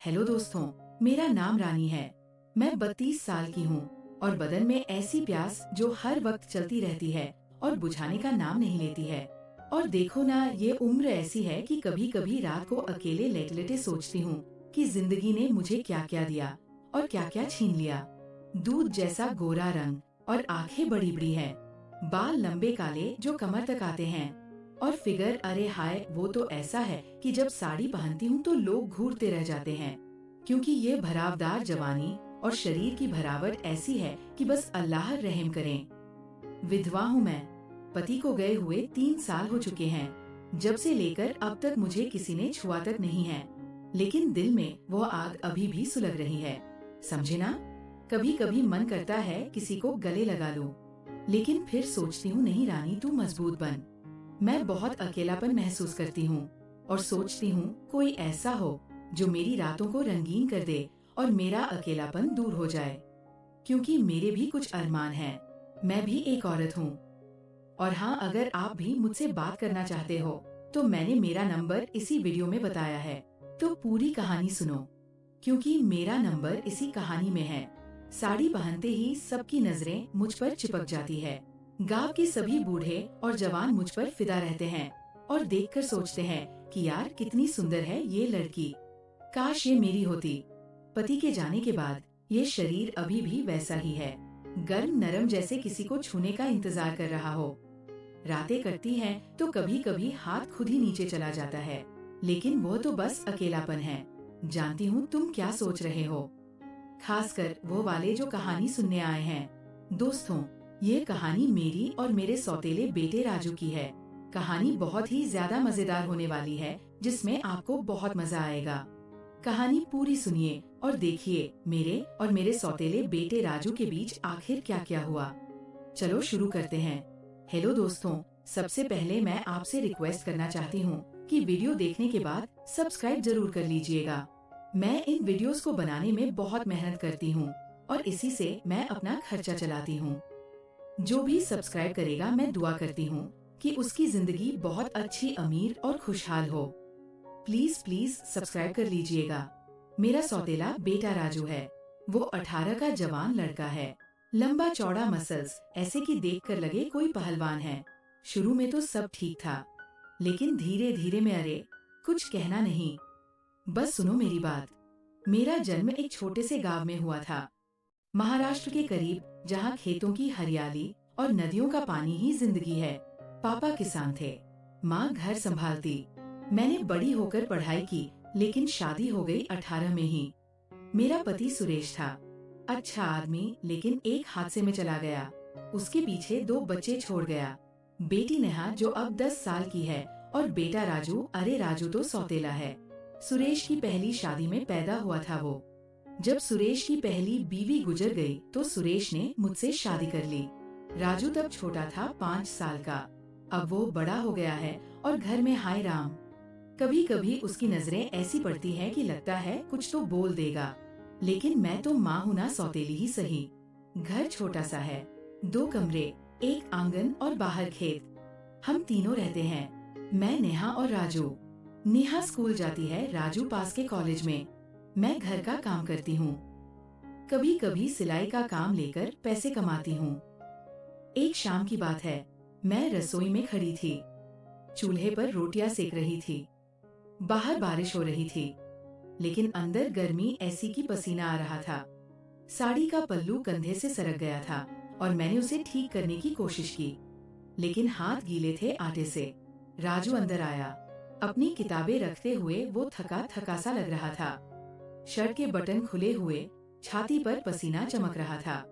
Hello दोस्तों, मेरा नाम रानी है। मैं 32 साल की हूँ और बदन में ऐसी प्यास जो हर वक्त चलती रहती है और बुझाने का नाम नहीं लेती है। और देखो ना, ये उम्र ऐसी है कि कभी कभी रात को अकेले लेटे लेटे सोचती हूँ कि जिंदगी ने मुझे क्या क्या दिया और क्या क्या छीन लिया। दूध जैसा गोरा रंग और आंखें बड़ी बड़ी हैं, बाल लंबे काले जो कमर तक आते हैं, और फिगर अरे हाय वो तो ऐसा है कि जब साड़ी पहनती हूँ तो लोग घूरते रह जाते हैं, क्योंकि ये भरावदार जवानी और शरीर की भरावट ऐसी है कि बस अल्लाह रहम करें। विधवा हूँ मैं, पति को गए हुए 3 साल हो चुके हैं। जब से लेकर अब तक मुझे किसी ने छुआ तक नहीं है, लेकिन दिल में वो आग अभी भी सुलग रही है, समझे ना। कभी कभी मन करता है किसी को गले लगा लूं, लेकिन फिर सोचती हूँ नहीं रानी, तू मजबूत बन। मैं बहुत अकेलापन महसूस करती हूँ और सोचती हूँ कोई ऐसा हो जो मेरी रातों को रंगीन कर दे और मेरा अकेलापन दूर हो जाए, क्योंकि मेरे भी कुछ अरमान हैं। मैं भी एक औरत हूँ। और हाँ, अगर आप भी मुझसे बात करना चाहते हो तो मैंने मेरा नंबर इसी वीडियो में बताया है, तो पूरी कहानी सुनो, क्योंकि मेरा नंबर इसी कहानी में है। साड़ी पहनते ही सबकी नजरें मुझ पर चिपक जाती है। गांव के सभी बूढ़े और जवान मुझ पर फिदा रहते हैं और देखकर सोचते हैं कि यार कितनी सुंदर है ये लड़की, काश ये मेरी होती। पति के जाने के बाद ये शरीर अभी भी वैसा ही है, गर्म नरम, जैसे किसी को छूने का इंतजार कर रहा हो। रातें कटती हैं तो कभी कभी हाथ खुद ही नीचे चला जाता है, लेकिन वो तो बस अकेलापन है। जानती हूँ तुम क्या सोच रहे हो, खासकर वो वाले जो कहानी सुनने आए हैं। दोस्तों, ये कहानी मेरी और मेरे सौतेले बेटे राजू की है। कहानी बहुत ही ज्यादा मजेदार होने वाली है, जिसमें आपको बहुत मजा आएगा। कहानी पूरी सुनिए और देखिए मेरे और मेरे सौतेले बेटे राजू के बीच आखिर क्या क्या हुआ। चलो शुरू करते हैं। हेलो दोस्तों, सबसे पहले मैं आपसे रिक्वेस्ट करना चाहती हूँ कि वीडियो देखने के बाद सब्सक्राइब जरूर कर लीजिएगा। मैं इन वीडियोस को बनाने में बहुत मेहनत करती हूँ और इसी से मैं अपना खर्चा चलाती हूँ। जो भी सब्सक्राइब करेगा, मैं दुआ करती हूँ कि उसकी जिंदगी बहुत अच्छी, अमीर और खुशहाल हो। प्लीज प्लीज सब्सक्राइब कर लीजिएगा। मेरा सौतेला बेटा राजू है। वो 18 का जवान लड़का है, लंबा चौड़ा मसल्स, ऐसे कि देखकर लगे कोई पहलवान है। शुरू में तो सब ठीक था, लेकिन धीरे धीरे में अरे कुछ कहना नहीं, बस सुनो मेरी बात। मेरा जन्म एक छोटे से गांव में हुआ था, महाराष्ट्र के करीब, जहाँ खेतों की हरियाली और नदियों का पानी ही जिंदगी है। पापा किसान थे, माँ घर संभालती। मैंने बड़ी होकर पढ़ाई की, लेकिन शादी हो गई 18 में ही। मेरा पति सुरेश था, अच्छा आदमी, लेकिन एक हादसे में चला गया। उसके पीछे 2 बच्चे छोड़ गया, बेटी नेहा जो अब 10 साल की है और बेटा राजू, अरे राजू तो सौतेला है। सुरेश की पहली शादी में पैदा हुआ था वो। जब सुरेश की पहली बीवी गुजर गई तो सुरेश ने मुझसे शादी कर ली। राजू तब छोटा था, 5 साल का। अब वो बड़ा हो गया है और घर में हाय राम, कभी कभी उसकी नजरें ऐसी पड़ती हैं कि लगता है कुछ तो बोल देगा, लेकिन मैं तो माँ हूँ ना, सौतेली ही सही। घर छोटा सा है, 2 कमरे, एक आंगन और बाहर खेत। हम तीनों रहते हैं, मैं, नेहा और राजू। नेहा स्कूल जाती है, राजू पास के कॉलेज में। मैं घर का काम करती हूँ, कभी कभी सिलाई का काम लेकर पैसे कमाती हूँ। एक शाम की बात है, मैं रसोई में खड़ी थी, चूल्हे पर रोटियां सेक रही थी। बाहर बारिश हो रही थी, लेकिन अंदर गर्मी ऐसी कि पसीना आ रहा था। साड़ी का पल्लू कंधे से सरक गया था और मैंने उसे ठीक करने की कोशिश की, लेकिन हाथ गीले थे आटे से। राजू अंदर आया, अपनी किताबें रखते हुए। वो थका थका सा लग रहा था, शर्ट के बटन खुले हुए, छाती पर पसीना चमक रहा था।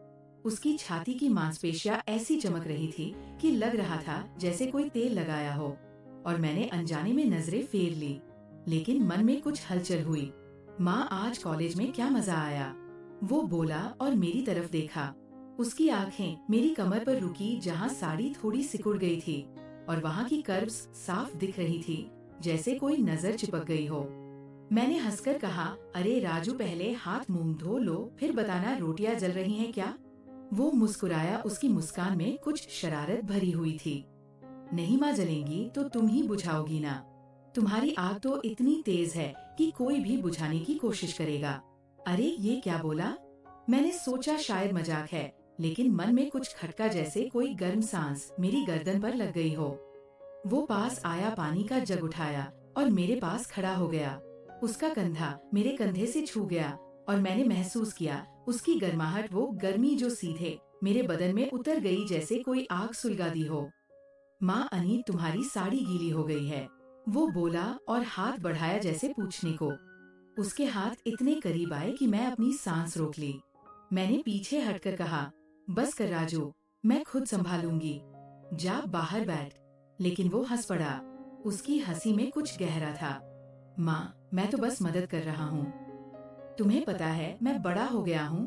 उसकी छाती की मांसपेशियां ऐसी चमक रही थी कि लग रहा था जैसे कोई तेल लगाया हो। और मैंने अनजाने में नजरें फेर ली, लेकिन मन में कुछ हलचल हुई। माँ, आज कॉलेज में क्या मजा आया, वो बोला और मेरी तरफ देखा। उसकी आंखें मेरी कमर पर रुकी, जहाँ साड़ी थोड़ी सिकुड़ गई थी और वहाँ की कर्व्स साफ दिख रही थी, जैसे कोई नजर चिपक गई हो। मैंने हंसकर कहा, अरे राजू, पहले हाथ मुंह धो लो, फिर बताना रोटियां जल रही हैं क्या। वो मुस्कुराया, उसकी मुस्कान में कुछ शरारत भरी हुई थी। नहीं माँ, जलेंगी तो तुम ही बुझाओगी ना, तुम्हारी आग तो इतनी तेज है कि कोई भी बुझाने की कोशिश करेगा। अरे ये क्या बोला? मैंने सोचा शायद मजाक है, लेकिन मन में कुछ खटका जैसे कोई गर्म सांस मेरी गर्दन पर लग गई हो। वो पास आया, पानी का जग उठाया और मेरे पास खड़ा हो गया। उसका कंधा मेरे कंधे से छू गया और मैंने महसूस किया उसकी गर्माहट, वो गर्मी जो सीधे मेरे बदन में उतर गई जैसे कोई आग सुलगा दी हो। माँ अनीत, तुम्हारी साड़ी गीली हो गई है, वो बोला और हाथ बढ़ाया जैसे पूछने को। उसके हाथ इतने करीब आए कि मैं अपनी सांस रोक ली। मैंने पीछे हटकर कहा, बस कर राजू, मैं खुद संभालूंगी, जा बाहर बैठ। लेकिन वो हंस पड़ा। उसकी हंसी में कुछ गहरा था। माँ, मैं तो बस मदद कर रहा हूँ। तुम्हें पता है मैं बड़ा हो गया हूँ,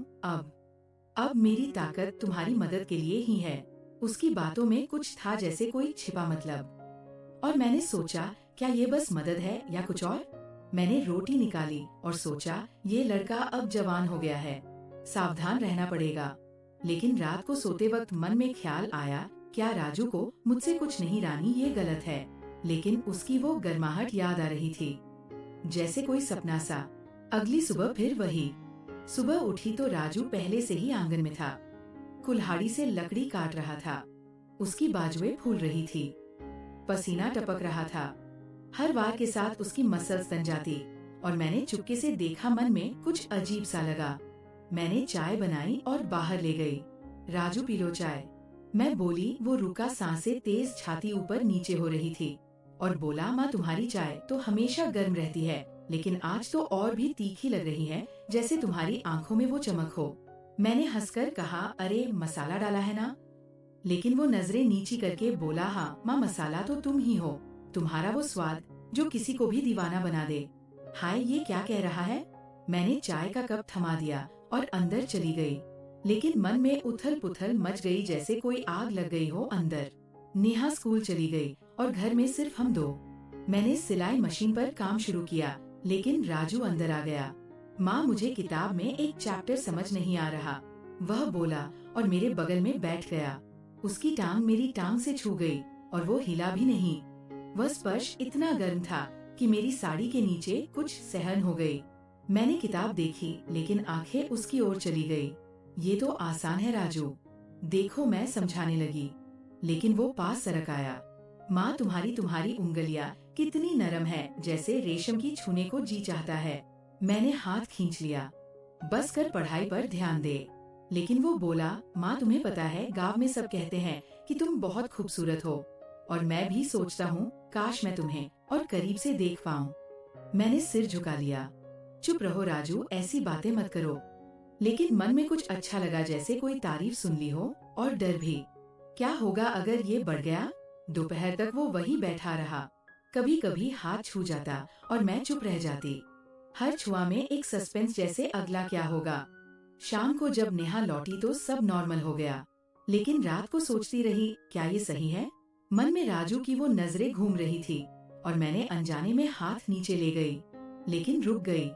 अब मेरी ताकत तुम्हारी मदद के लिए ही है। उसकी बातों में कुछ था जैसे कोई छिपा मतलब। और मैंने सोचा, क्या ये बस मदद है या कुछ और? मैंने रोटी निकाली और सोचा, ये लड़का अब जवान हो गया है, सावधान रहना पड़ेगा। लेकिन रात को सोते वक्त मन में ख्याल आया, क्या राजू को मुझसे कुछ नहीं रानी, ये गलत है। लेकिन उसकी वो गर्माहट याद आ रही थी, जैसे कोई सपना सा। अगली सुबह फिर वही। सुबह उठी तो राजू पहले से ही आंगन में था, कुल्हाड़ी से लकड़ी काट रहा था। उसकी बाजुएं फूल रही थी, पसीना टपक रहा था। हर वार के साथ उसकी मसल्स तन जाती और मैंने चुपके से देखा। मन में कुछ अजीब सा लगा। मैंने चाय बनाई और बाहर ले गई। राजू पी लो चाय, मैं बोली। वो रुका, सांसें तेज, छाती ऊपर नीचे हो रही थी और बोला, माँ तुम्हारी चाय तो हमेशा गर्म रहती है, लेकिन आज तो और भी तीखी लग रही है, जैसे तुम्हारी आंखों में वो चमक हो। मैंने हंसकर कहा, अरे मसाला डाला है ना? लेकिन वो नजरें नीची करके बोला, हाँ माँ, मसाला तो तुम ही हो, तुम्हारा वो स्वाद जो किसी को भी दीवाना बना दे। हाय, ये क्या कह रहा है? मैंने चाय का कप थमा दिया और अंदर चली गई। लेकिन मन में उथल पुथल मच गई, जैसे कोई आग लग गई हो अंदर। नेहा स्कूल चली गई और घर में सिर्फ हम दो। मैंने सिलाई मशीन पर काम शुरू किया, लेकिन राजू अंदर आ गया। माँ, मुझे किताब में एक चैप्टर समझ नहीं आ रहा, वह बोला और मेरे बगल में बैठ गया। उसकी टांग मेरी टांग से छू गई और वो हिला भी नहीं। वह स्पर्श इतना गर्म था कि मेरी साड़ी के नीचे कुछ सहन हो गई। मैंने किताब देखी, लेकिन आंखें उसकी ओर चली गई। ये तो आसान है राजू, देखो, मैं समझाने लगी। लेकिन वो पास सरक आया। माँ, तुम्हारी उंगलियाँ कितनी नरम है, जैसे रेशम की, छूने को जी चाहता है। मैंने हाथ खींच लिया। बस कर, पढ़ाई पर ध्यान दे। लेकिन वो बोला, माँ तुम्हें पता है, गांव में सब कहते हैं कि तुम बहुत खूबसूरत हो, और मैं भी सोचता हूँ काश मैं तुम्हें और करीब से देख पाऊँ। मैंने सिर झुका लिया। चुप रहो राजू, ऐसी बातें मत करो। लेकिन मन में कुछ अच्छा लगा, जैसे कोई तारीफ सुन ली हो, और डर भी। क्या होगा अगर ये बढ़ गया? दोपहर तक वो वही बैठा रहा। कभी कभी हाथ छू जाता और मैं चुप रह जाती। हर छुआ में एक सस्पेंस, जैसे अगला क्या होगा। शाम को जब नेहा लौटी तो सब नॉर्मल हो गया, लेकिन रात को सोचती रही, क्या ये सही है? मन में राजू की वो नजरें घूम रही थी और मैंने अनजाने में हाथ नीचे ले गई, लेकिन रुक गई।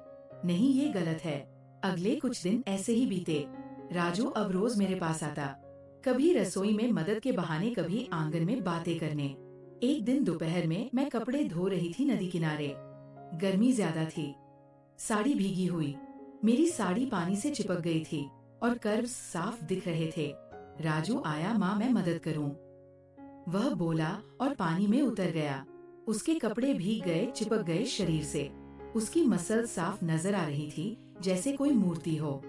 नहीं, ये गलत है। अगले कुछ दिन ऐसे ही बीते। राजू अब रोज मेरे पास आता, कभी रसोई में मदद के बहाने, कभी आंगन में बातें करने। एक दिन दोपहर में मैं कपड़े धो रही थी नदी किनारे। गर्मी ज्यादा थी, साड़ी भीगी हुई, मेरी साड़ी पानी से चिपक गई थी और कर्व्स साफ दिख रहे थे। राजू आया, माँ मैं मदद करूं? वह बोला और पानी में उतर गया। उसके कपड़े भीग गए, चिपक गए शरीर से। उसकी मसल साफ नजर आ रही थी, जैसे कोई मूर्ति हो।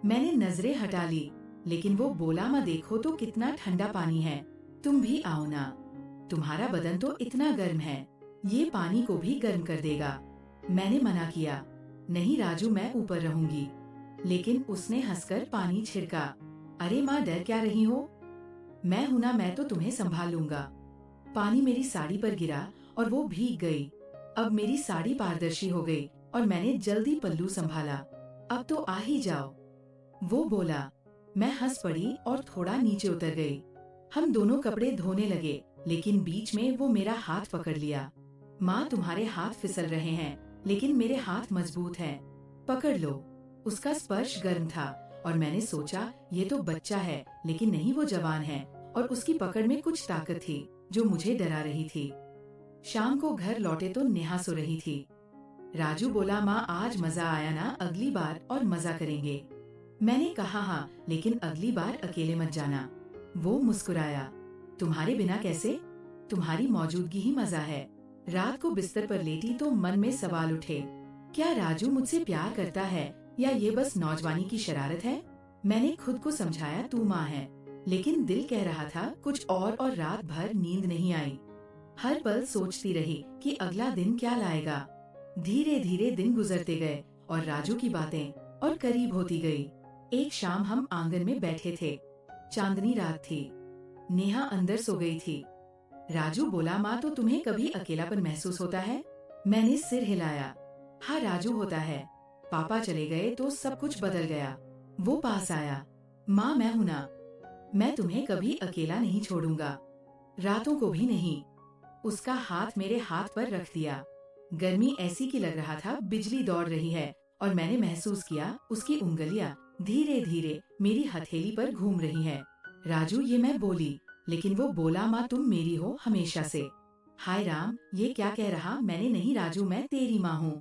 मैंने नजरें हटा ली, लेकिन वो बोला, माँ देखो तो कितना ठंडा पानी है, तुम भी आओ ना, तुम्हारा बदन तो इतना गर्म है, ये पानी को भी गर्म कर देगा। मैंने मना किया, नहीं राजू, मैं ऊपर रहूंगी। लेकिन उसने हंसकर पानी छिड़का। अरे माँ, डर क्या रही हो? मैं हूं ना, मैं तो तुम्हें संभाल लूंगा। पानी मेरी साड़ी पर गिरा और वो भीग गई। अब मेरी साड़ी पारदर्शी हो गई और मैंने जल्दी पल्लू संभाला। अब तो आ ही जाओ, वो बोला। मैं हंस पड़ी और थोड़ा नीचे उतर गई। हम दोनों कपड़े धोने लगे, लेकिन बीच में वो मेरा हाथ पकड़ लिया। माँ, तुम्हारे हाथ फिसल रहे हैं, लेकिन मेरे हाथ मजबूत हैं, पकड़ लो। उसका स्पर्श गर्म था और मैंने सोचा, ये तो बच्चा है, लेकिन नहीं, वो जवान है और उसकी पकड़ में कुछ ताकत थी जो मुझे डरा रही थी। शाम को घर लौटे तो नेहा सो रही थी। राजू बोला, माँ आज मजा आया ना, अगली बार और मजा करेंगे। मैंने कहा हाँ, लेकिन अगली बार अकेले मत जाना। वो मुस्कुराया, तुम्हारे बिना कैसे? तुम्हारी मौजूदगी ही मजा है। रात को बिस्तर पर लेटी तो मन में सवाल उठे, क्या राजू मुझसे प्यार करता है या ये बस नौजवानी की शरारत है? मैंने खुद को समझाया तू माँ है, लेकिन दिल कह रहा था कुछ और रात भर नींद नहीं आई। हर पल सोचती रही कि अगला दिन क्या लाएगा। धीरे धीरे दिन गुजरते गए और राजू की बातें और करीब होती गई। एक शाम हम आंगन में बैठे थे। चांदनी रात थी। नेहा अंदर सो गई थी। राजू बोला, माँ तो तुम्हें कभी अकेलापन महसूस होता है? मैंने सिर हिलाया। हाँ राजू, होता है। पापा चले गए तो सब कुछ बदल गया। वो पास आया, माँ मैं हूं ना, मैं तुम्हें कभी अकेला नहीं छोड़ूंगा, रातों को भी नहीं। उसका हाथ मेरे हाथ पर रख दिया। गर्मी ऐसी की लग रहा था बिजली दौड़ रही है और मैंने महसूस किया उसकी उंगलियां धीरे धीरे मेरी हथेली पर घूम रही है। राजू, ये मैं बोली, लेकिन वो बोला, माँ तुम मेरी हो हमेशा से। हाय राम, ये क्या कह रहा? मैंने नहीं राजू, मैं तेरी माँ हूँ।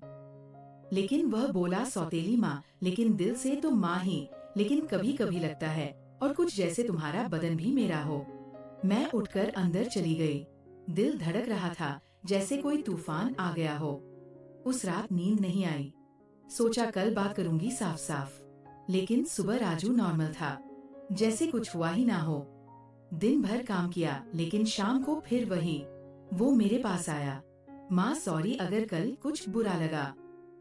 लेकिन वह बोला, सौतेली माँ, लेकिन दिल से तो माँ ही, लेकिन कभी कभी लगता है और कुछ जैसे तुम्हारा बदन भी मेरा हो। मैं उठकर अंदर चली गई। दिल धड़क रहा था जैसे कोई तूफान आ गया हो। उस रात नींद नहीं आई। सोचा कल बात करूंगी साफ साफ, लेकिन सुबह राजू नॉर्मल था, जैसे कुछ हुआ ही ना हो। दिन भर काम किया, लेकिन शाम को फिर वही। वो मेरे पास आया, माँ सॉरी अगर कल कुछ बुरा लगा।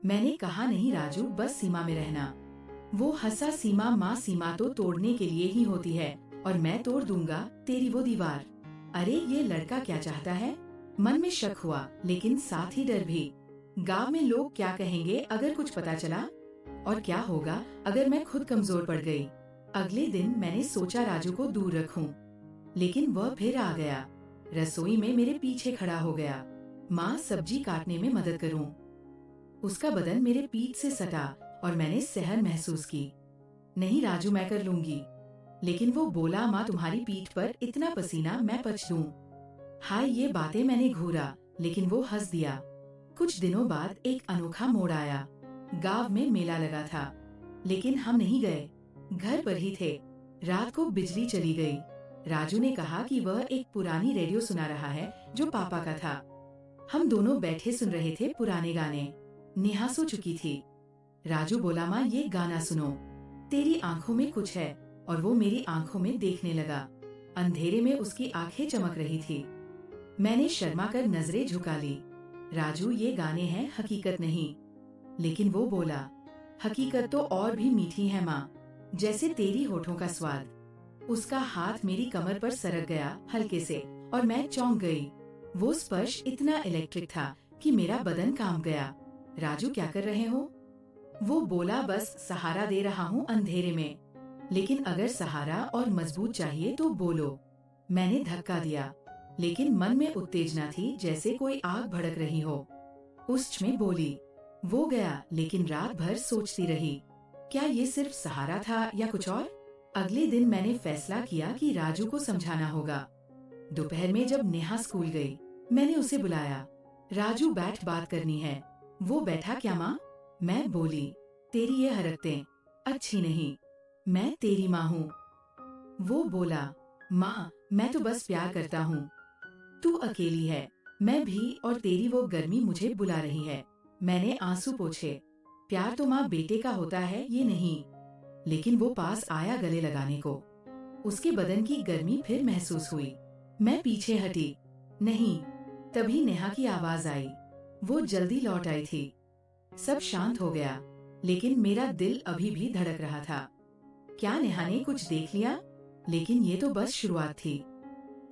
मैंने कहा नहीं राजू, बस सीमा में रहना। वो हंसा, सीमा माँ, सीमा तो तोड़ने के लिए ही होती है और मैं तोड़ दूंगा तेरी वो दीवार। अरे ये लड़का क्या चाहता है? मन में शक हुआ, लेकिन साथ ही डर भी। गांव में लोग क्या कहेंगे अगर कुछ पता चला? और क्या होगा अगर मैं खुद कमजोर पड़ गई? अगले दिन मैंने सोचा राजू को दूर रखूं, लेकिन वह फिर आ गया। रसोई में मेरे पीछे खड़ा हो गया, माँ सब्जी काटने में मदद करूं। उसका बदन मेरे पीठ से सटा और मैंने सहन महसूस की। नहीं राजू, मैं कर लूंगी। लेकिन वो बोला, माँ तुम्हारी पीठ पर इतना पसीना मैं पच दूं। हाय, ये बातें मैंने घूरा, लेकिन वो हंस दिया। कुछ दिनों बाद एक अनोखा मोड़ आया। गांव में मेला लगा था, लेकिन हम नहीं गए, घर पर ही थे। रात को बिजली चली गई। राजू ने कहा कि वह एक पुरानी रेडियो सुना रहा है जो पापा का था। हम दोनों बैठे सुन रहे थे पुराने गाने। नेहा सो चुकी थी। राजू बोला, माँ ये गाना सुनो, तेरी आंखों में कुछ है। और वो मेरी आंखों में देखने लगा। अंधेरे में उसकी आंखें चमक रही थी। मैंने शर्मा कर नजरें झुका ली। राजू, ये गाने हैं, हकीकत नहीं। लेकिन वो बोला, हकीकत तो और भी मीठी है माँ, जैसे तेरी होठों का स्वाद। उसका हाथ मेरी कमर पर सरक गया हल्के से और मैं चौंक गई। वो स्पर्श इतना इलेक्ट्रिक था कि मेरा बदन कांप गया। राजू, क्या कर रहे हो? वो बोला, बस सहारा दे रहा हूँ अंधेरे में, लेकिन अगर सहारा और मजबूत चाहिए तो बोलो। मैंने धक्का दिया, लेकिन मन में उत्तेजना थी जैसे कोई आग भड़क रही हो। उस में बोली। वो गया, लेकिन रात भर सोचती रही, क्या ये सिर्फ सहारा था या कुछ और? अगले दिन मैंने फैसला किया कि राजू को समझाना होगा। दोपहर में जब नेहा स्कूल गई, मैंने उसे बुलाया। राजू, बैठ, बात करनी है। वो बैठा। क्या माँ? मैं बोली, तेरी ये हरकतें अच्छी नहीं, मैं तेरी माँ हूँ। वो बोला, माँ मैं तो बस प्यार करता हूँ, तू अकेली है, मैं भी, और तेरी वो गर्मी मुझे बुला रही है। मैंने आंसू पोंछे। प्यार तो माँ बेटे का होता है, ये नहीं। लेकिन वो पास आया गले लगाने को। उसके बदन की गर्मी फिर महसूस हुई। मैं पीछे हटी। नहीं। तभी नेहा की आवाज आई। वो जल्दी लौट आई थी। सब शांत हो गया, लेकिन मेरा दिल अभी भी धड़क रहा था। क्या नेहा ने कुछ देख लिया? लेकिन ये तो बस शुरुआत थी।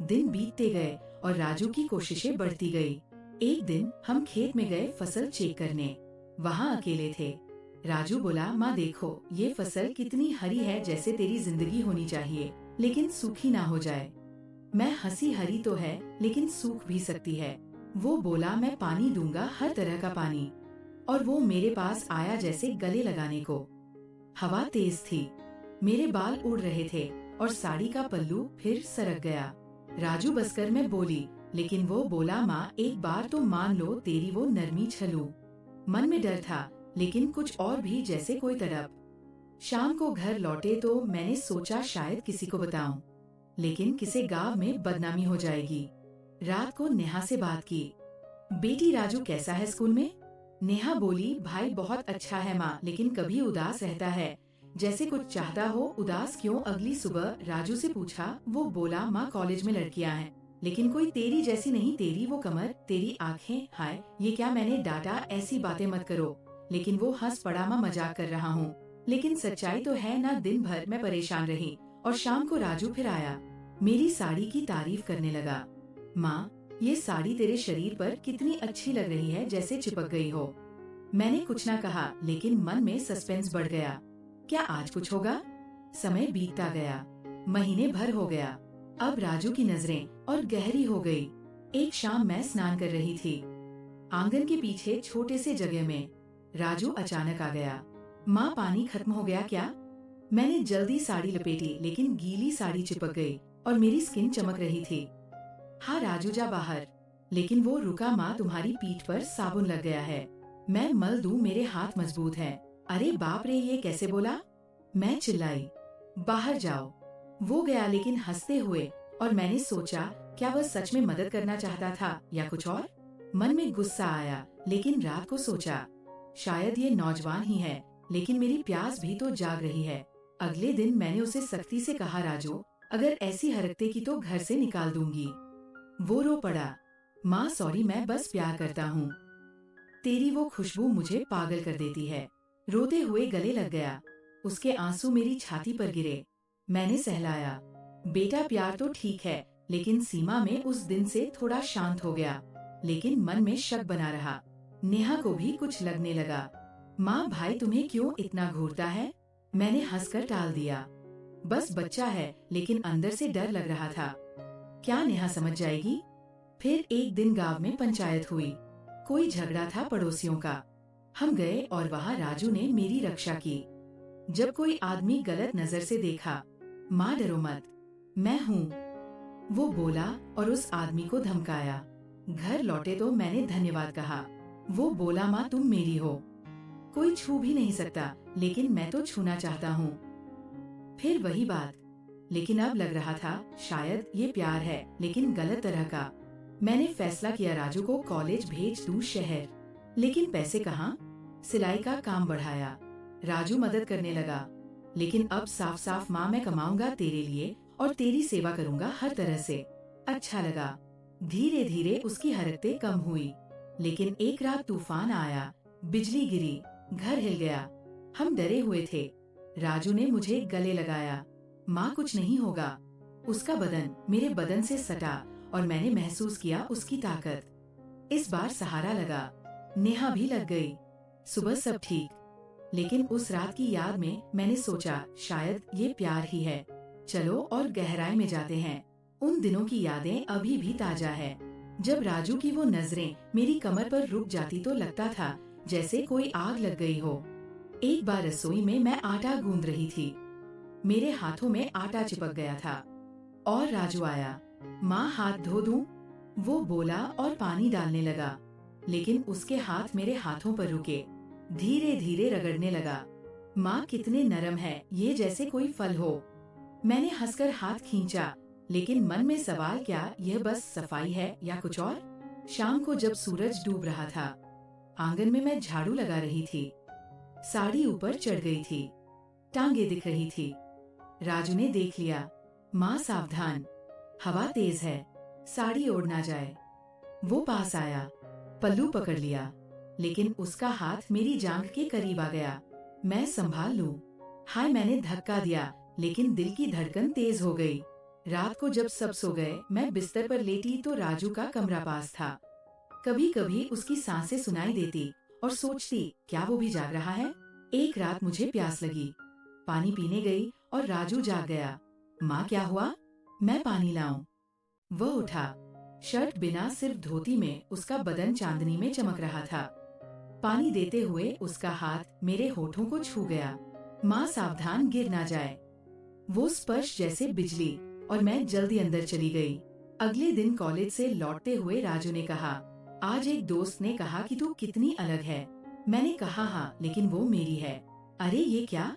दिन बीतते गए और राजू की कोशिशें बढ़ती गई। एक दिन हम खेत में गए फसल चेक करने। वहाँ अकेले थे। राजू बोला, माँ देखो, ये फसल कितनी हरी है, जैसे तेरी जिंदगी होनी चाहिए, लेकिन सूखी ना हो जाए। मैं हंसी, हरी तो है लेकिन सूख भी सकती है। वो बोला, मैं पानी दूंगा, हर तरह का पानी। और वो मेरे पास आया जैसे गले लगाने को। हवा तेज थी, मेरे बाल उड़ रहे थे और साड़ी का पल्लू फिर सरक गया। राजू, बसकर, मैं बोली, लेकिन वो बोला, माँ एक बार तो मान लो तेरी वो नरमी छलू। मन में डर था, लेकिन कुछ और भी, जैसे कोई तड़प। शाम को घर लौटे तो मैंने सोचा शायद किसी को बताऊं, लेकिन किसी गांव में बदनामी हो जाएगी। रात को नेहा से बात की। बेटी राजू कैसा है स्कूल में? नेहा बोली, भाई बहुत अच्छा है माँ, लेकिन कभी उदास रहता है, जैसे कुछ चाहता हो। उदास क्यों? अगली सुबह राजू से पूछा। वो बोला, माँ कॉलेज में लड़कियाँ हैं, लेकिन कोई तेरी जैसी नहीं। तेरी वो कमर, तेरी आँखें, हाय ये क्या? मैंने डांटा, ऐसी बातें मत करो, लेकिन वो हंस पड़ा। माँ मजाक कर रहा हूँ, लेकिन सच्चाई तो है ना। दिन भर मैं परेशान रही और शाम को राजू फिर आया। मेरी साड़ी की तारीफ करने लगा। माँ, ये साड़ी तेरे शरीर पर कितनी अच्छी लग रही है, जैसे चिपक गई हो। मैंने कुछ ना कहा, लेकिन मन में सस्पेंस बढ़ गया। क्या आज कुछ होगा? समय बीतता गया, महीने भर हो गया। अब राजू की नजरें और गहरी हो गई। एक शाम मैं स्नान कर रही थी, आंगन के पीछे छोटे से जगह में। राजू अचानक आ गया। माँ पानी खत्म हो गया क्या? मैंने जल्दी साड़ी लपेटी, लेकिन गीली साड़ी चिपक गई और मेरी स्किन चमक रही थी। हाँ राजू, जा बाहर। लेकिन वो रुका। माँ तुम्हारी पीठ पर साबुन लग गया है। मैं मल दूं? मेरे हाथ मजबूत हैं। अरे बाप रे, ये कैसे बोला? मैं चिल्लाई, बाहर जाओ। वो गया, लेकिन हंसते हुए। और मैंने सोचा, क्या वह सच में मदद करना चाहता था या कुछ और? मन में गुस्सा आया, लेकिन रात को सोचा, शायद ये नौजवान ही है, लेकिन मेरी प्यास भी तो जाग रही है। अगले दिन मैंने उसे सख्ती से कहा, राजू अगर ऐसी हरकतें की तो घर से निकाल दूंगी। वो रो पड़ा। माँ सॉरी, मैं बस प्यार करता हूँ। तेरी वो खुशबू मुझे पागल कर देती है। रोते हुए गले लग गया। उसके आंसू मेरी छाती पर गिरे। मैंने सहलाया, बेटा प्यार तो ठीक है, लेकिन सीमा में। उस दिन से थोड़ा शांत हो गया, लेकिन मन में शक बना रहा। नेहा को भी कुछ लगने लगा। माँ भाई तुम्हें क्यों इतना घूरता है? मैंने हंसकर टाल दिया, बस बच्चा है। लेकिन अंदर से डर लग रहा था, क्या नेहा समझ जाएगी? फिर एक दिन गांव में पंचायत हुई। कोई झगड़ा था पड़ोसियों का। हम गए और वहाँ राजू ने मेरी रक्षा की। जब कोई आदमी गलत नजर से देखा, माँ डरो मत, मैं हूँ, वो बोला और उस आदमी को धमकाया। घर लौटे तो मैंने धन्यवाद कहा। वो बोला, माँ तुम मेरी हो, कोई छू भी नहीं सकता, लेकिन मैं तो छूना चाहता हूँ। फिर वही बात, लेकिन अब लग रहा था शायद ये प्यार है, लेकिन गलत तरह का। मैंने फैसला किया, राजू को कॉलेज भेज दूं शहर। लेकिन पैसे कहाँ? सिलाई का काम बढ़ाया, राजू मदद करने लगा। लेकिन अब साफ साफ, माँ मैं कमाऊंगा तेरे लिए और तेरी सेवा करूंगा हर तरह से। अच्छा लगा। धीरे धीरे उसकी हरकतें कम हुई। लेकिन एक रात तूफान आया, बिजली गिरी, घर हिल गया। हम डरे हुए थे। राजू ने मुझे गले लगाया। माँ कुछ नहीं होगा। उसका बदन मेरे बदन से सटा और मैंने महसूस किया उसकी ताकत। इस बार सहारा लगा। नेहा भी लग गई। सुबह सब ठीक, लेकिन उस रात की याद में मैंने सोचा, शायद ये प्यार ही है। चलो और गहराई में जाते हैं। उन दिनों की यादें अभी भी ताजा है। जब राजू की वो नजरें मेरी कमर पर रुक जाती तो लगता था जैसे कोई आग लग गई हो। एक बार रसोई में मैं आटा गूंद रही थी, मेरे हाथों में आटा चिपक गया था और राजू आया। माँ हाथ धो दूं? वो बोला और पानी डालने लगा, लेकिन उसके हाथ मेरे हाथों पर रुके। धीरे धीरे रगड़ने लगा। माँ कितने नरम है ये, जैसे कोई फल हो। मैंने हंसकर हाथ खींचा, लेकिन मन में सवाल, क्या यह बस सफाई है या कुछ और? शाम को जब सूरज डूब रहा था, आंगन में मैं झाड़ू लगा रही थी। साड़ी ऊपर चढ़ गई थी, टांगे दिख रही थी। राजू ने देख लिया। माँ सावधान, हवा तेज है, साड़ी ओढ़ ना जाए। वो पास आया, पल्लू पकड़ लिया, लेकिन उसका हाथ मेरी जांघ के करीब आ गया। मैं संभाल लूं। हाय मैंने धक्का दिया, लेकिन दिल की धड़कन तेज हो गई। रात को जब सब सो गए, मैं बिस्तर पर लेटी तो राजू का कमरा पास था। कभी कभी उसकी सांसें सुनाई देती और सोचती, क्या वो भी जाग रहा है? एक रात मुझे प्यास लगी, पानी पीने गई और राजू जाग गया। माँ क्या हुआ? मैं पानी लाऊं? वह उठा, शर्ट बिना सिर्फ धोती में उसका बदन चांदनी में चमक रहा था। पानी देते हुए उसका हाथ मेरे होठों को छू गया। माँ सावधान, गिर ना जाए। वो स्पर्श जैसे बिजली, और मैं जल्दी अंदर चली गई। अगले दिन कॉलेज से लौटते हुए राजू ने कहा, आज एक दोस्त ने कहा कि तू कितनी अलग है। मैंने कहा हाँ, लेकिन वो मेरी है। अरे ये क्या?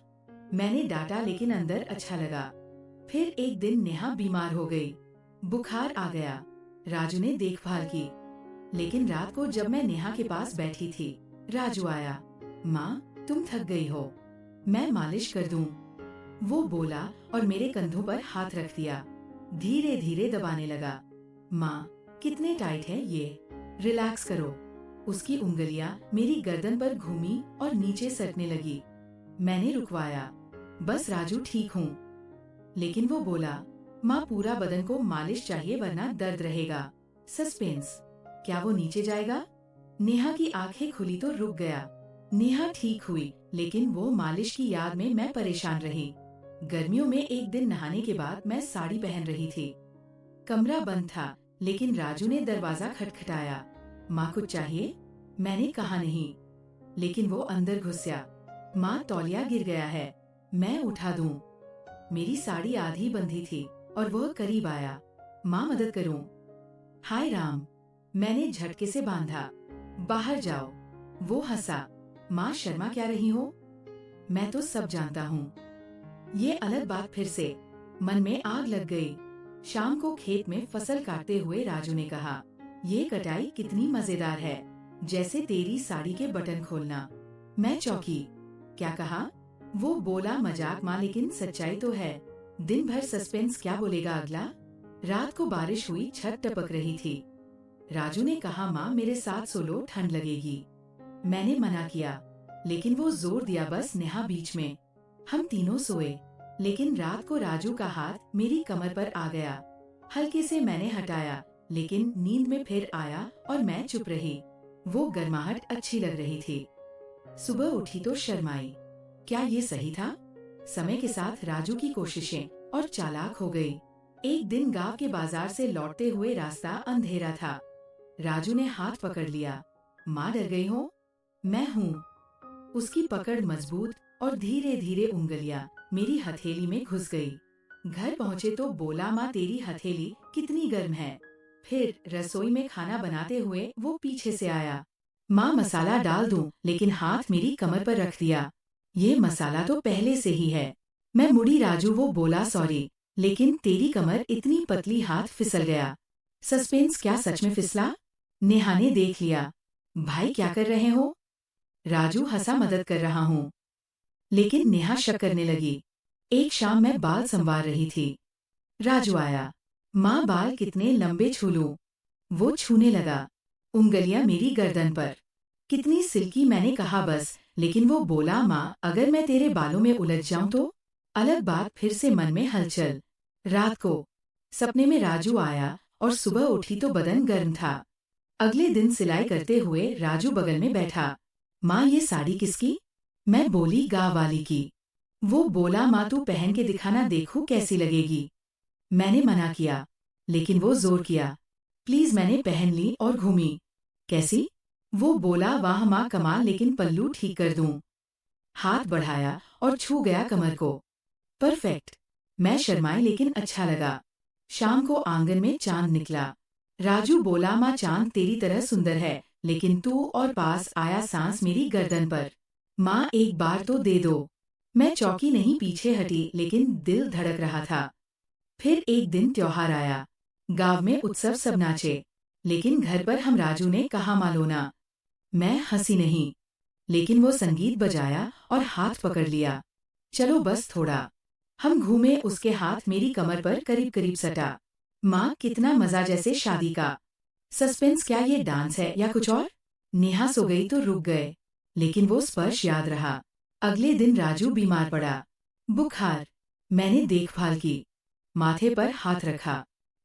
मैंने डांटा, लेकिन अंदर अच्छा लगा। फिर एक दिन नेहा बीमार हो गई, बुखार आ गया। राजू ने देखभाल की, लेकिन रात को जब मैं नेहा के पास बैठी थी, राजू आया। माँ, तुम थक गई हो, मैं मालिश कर दूं? वो बोला और मेरे कंधों पर हाथ रख दिया, धीरे धीरे दबाने लगा। माँ, कितने टाइट है ये, रिलैक्स करो। उसकी उंगलियां मेरी गर्दन पर घूमी और नीचे सरकने लगी। मैंने रुकवाया, बस राजू, ठीक हूँ। लेकिन वो बोला, माँ, पूरा बदन को मालिश चाहिए वरना दर्द रहेगा। सस्पेंस। क्या वो नीचे जाएगा? नेहा की आंखें खुली तो रुक गया। नेहा ठीक हुई, लेकिन वो मालिश की याद में मैं परेशान रही। गर्मियों में एक दिन नहाने के बाद मैं साड़ी पहन रही थी। कमरा बंद था, लेकिन राजू ने दरवाजा खटखटाया। माँ, कुछ चाहिए? मैंने कहा नहीं, लेकिन वो अंदर घुस गया। माँ, तौलिया गिर गया है, मैं उठा दूं? मेरी साड़ी आधी बंधी थी और वह करीब आया। माँ, मदद करूं? हाय राम, मैंने झटके से बांधा। बाहर जाओ। वो हंसा। माँ, शर्मा क्या रही हो? मैं तो सब जानता हूँ। ये अलग बात। फिर से मन में आग लग गई। शाम को खेत में फसल काटते हुए राजू ने कहा, ये कटाई कितनी मजेदार है, जैसे तेरी साड़ी के बटन खोलना। मैं चौंकी। क्या कहा? वो बोला, मजाक माँ, लेकिन सच्चाई तो है। दिन भर सस्पेंस, क्या बोलेगा अगला? रात को बारिश हुई, छत टपक रही थी। राजू ने कहा, माँ, मेरे साथ सो लो, ठंड लगेगी। मैंने मना किया, लेकिन वो जोर दिया, बस नेहा बीच में। हम तीनों सोए, लेकिन रात को राजू का हाथ मेरी कमर पर आ गया। हल्के से मैंने हटाया, लेकिन नींद में फिर आया और मैं चुप रही। वो गर्माहट अच्छी लग रही थी। सुबह उठी तो शर्माई। क्या ये सही था? समय के साथ राजू की कोशिशें और चालाक हो गई। एक दिन गांव के बाजार से लौटते हुए रास्ता अंधेरा था। राजू ने हाथ पकड़ लिया। माँ, डर गई हो? मैं हूँ। उसकी पकड़ मजबूत और धीरे धीरे उंगलियां मेरी हथेली में घुस गई। घर पहुँचे तो बोला, माँ, तेरी हथेली कितनी गर्म है। फिर रसोई में खाना बनाते हुए वो पीछे से आया। माँ, मसाला डाल दूं? लेकिन हाथ मेरी कमर पर रख दिया। ये मसाला तो पहले से ही है। मैं मुड़ी। राजू, वो बोला, सॉरी, लेकिन तेरी कमर इतनी पतली, हाथ फिसल गया। सस्पेंस। क्या सच में फिसला? नेहा ने देख लिया। भाई, क्या कर रहे हो? राजू हंसा, मदद कर रहा हूँ। लेकिन नेहा शक करने लगी। एक शाम मैं बाल संवार रही थी। राजू आया। माँ, बाल कितने लंबे छू लूं? वो छूने लगा, उंगलियां मेरी गर्दन पर। कितनी सिल्की, मैंने कहा बस, लेकिन वो बोला, माँ, अगर मैं तेरे बालों में उलझ जाऊं तो? अलग बात। फिर से मन में हलचल। रात को सपने में राजू आया और सुबह उठी तो बदन गर्म था। अगले दिन सिलाई करते हुए राजू बगल में बैठा। माँ, ये साड़ी किसकी? मैं बोली, गाँव वाली की। वो बोला, माँ, तू पहन के दिखाना, देखूं कैसी लगेगी। मैंने मना किया, लेकिन वो जोर किया। प्लीज। मैंने पहन ली और घूमी। कैसी? वो बोला, वाह माँ, कमाल, लेकिन पल्लू ठीक कर दूं? हाथ बढ़ाया और छू गया कमर को। परफेक्ट। मैं शर्माई, लेकिन अच्छा लगा। शाम को आंगन में चांद निकला। राजू बोला, माँ, चांद तेरी तरह सुंदर है, लेकिन तू? और पास आया, सांस मेरी गर्दन पर। माँ, एक बार तो दे दो। मैं चौंकी नहीं, पीछे हटी, लेकिन दिल धड़क रहा था। फिर एक दिन त्योहार आया। गांव में उत्सव, सब नाचे, लेकिन घर पर हम। राजू ने कहा, मालोना। मैं हंसी नहीं, लेकिन वो संगीत बजाया और हाथ पकड़ लिया। चलो बस थोड़ा। हम घूमे, उसके हाथ मेरी कमर पर करीब करीब सटा। माँ, कितना मजा, जैसे शादी का। सस्पेंस। क्या ये डांस है या कुछ और? नेहा सो गई तो रुक गए, लेकिन वो स्पर्श याद रहा। अगले दिन राजू बीमार पड़ा, बुखार। मैंने देखभाल की, माथे पर हाथ रखा।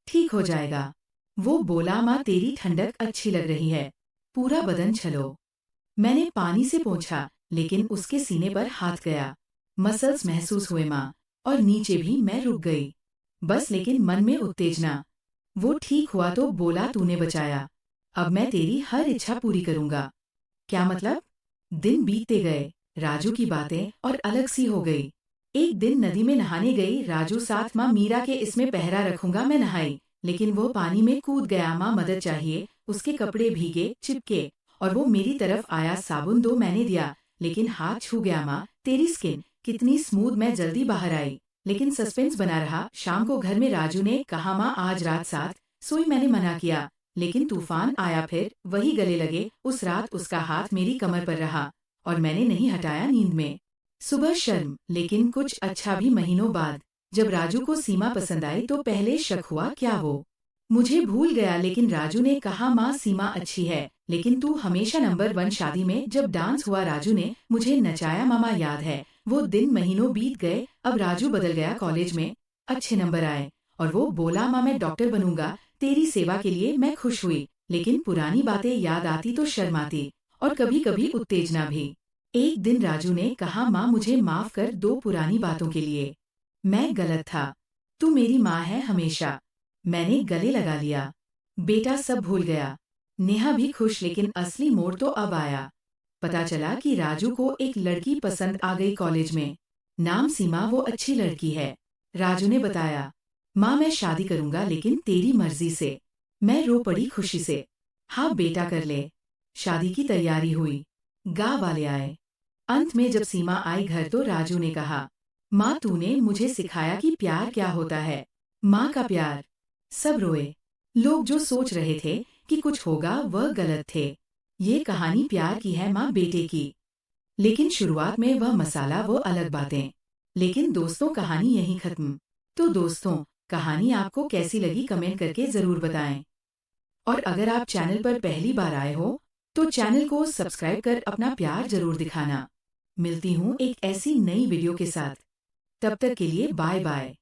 ठीक हो जाएगा। वो बोला, माँ, तेरी ठंडक अच्छी लग रही है, पूरा बदन छलो। मैंने पानी से पोंछा, लेकिन उसके सीने पर हाथ गया। मसल्स महसूस हुए माँ, और नीचे भी। मैं रुक गई, बस, लेकिन मन में उत्तेजना। वो ठीक हुआ तो बोला, तूने बचाया, अब मैं तेरी हर इच्छा पूरी करूंगा। क्या मतलब? दिन बीतते गए, राजू की बातें और अलग सी हो गई। एक दिन नदी में नहाने गई, राजू साथ। माँ, मीरा के इसमें पहरा रखूंगा। मैं नहाई, लेकिन वो पानी में कूद गया। माँ, मदद चाहिए। उसके कपड़े भीगे, चिपके, और वो मेरी तरफ आया। साबुन दो, मैंने दिया, लेकिन हाथ छू गया। माँ, तेरी स्किन कितनी स्मूथ। मैं जल्दी बाहर आई, लेकिन सस्पेंस बना रहा। शाम को घर में राजू ने कहा, माँ आज रात साथ सोई। मैंने मना किया, लेकिन तूफान आया। फिर वही गले लगे। उस रात उसका हाथ मेरी कमर पर रहा और मैंने नहीं हटाया। नींद में सुबह शर्म, लेकिन कुछ अच्छा भी। महीनों बाद जब राजू को सीमा पसंद आई तो पहले शक हुआ, क्या वो मुझे भूल गया। लेकिन राजू ने कहा, माँ सीमा अच्छी है, लेकिन तू हमेशा नंबर 1। शादी में जब डांस हुआ राजू ने मुझे नचाया। मामा याद है वो दिन। महीनों बीत गए, अब राजू बदल गया। कॉलेज में अच्छे नंबर आए और वो बोला, माँ मैं डॉक्टर बनूंगा तेरी सेवा के लिए। मैं खुश हुई, लेकिन पुरानी बातें याद आती तो शर्म आती और कभी कभी उत्तेजना भी। एक दिन राजू ने कहा, माँ मुझे माफ कर दो पुरानी बातों के लिए। मैं गलत था, तू मेरी माँ है हमेशा। मैंने गले लगा लिया। बेटा सब भूल गया। नेहा भी खुश, लेकिन असली मोड़ तो अब आया। पता चला कि राजू को एक लड़की पसंद आ गई कॉलेज में। नाम सीमा, वो अच्छी लड़की है। राजू ने बताया, माँ मैं शादी करूंगा, लेकिन तेरी मर्जी से। मैं रो पड़ी खुशी से। हाँ बेटा कर ले। शादी की तैयारी हुई, गाँव वाले आए। अंत में जब सीमा आई घर तो राजू ने कहा, माँ तूने मुझे सिखाया कि प्यार क्या होता है। माँ का प्यार। सब रोए। लोग जो सोच रहे थे कि कुछ होगा वह गलत थे। ये कहानी प्यार की है, माँ बेटे की। लेकिन शुरुआत में वह मसाला, वो अलग बातें। लेकिन दोस्तों कहानी यहीं खत्म। तो दोस्तों, कहानी आपको कैसी लगी कमेंट करके जरूर बताएं। और अगर आप चैनल पर पहली बार आए हो तो चैनल को सब्सक्राइब कर अपना प्यार जरूर दिखाना। मिलती हूँ एक ऐसी नई वीडियो के साथ। तब तक के लिए बाय बाय।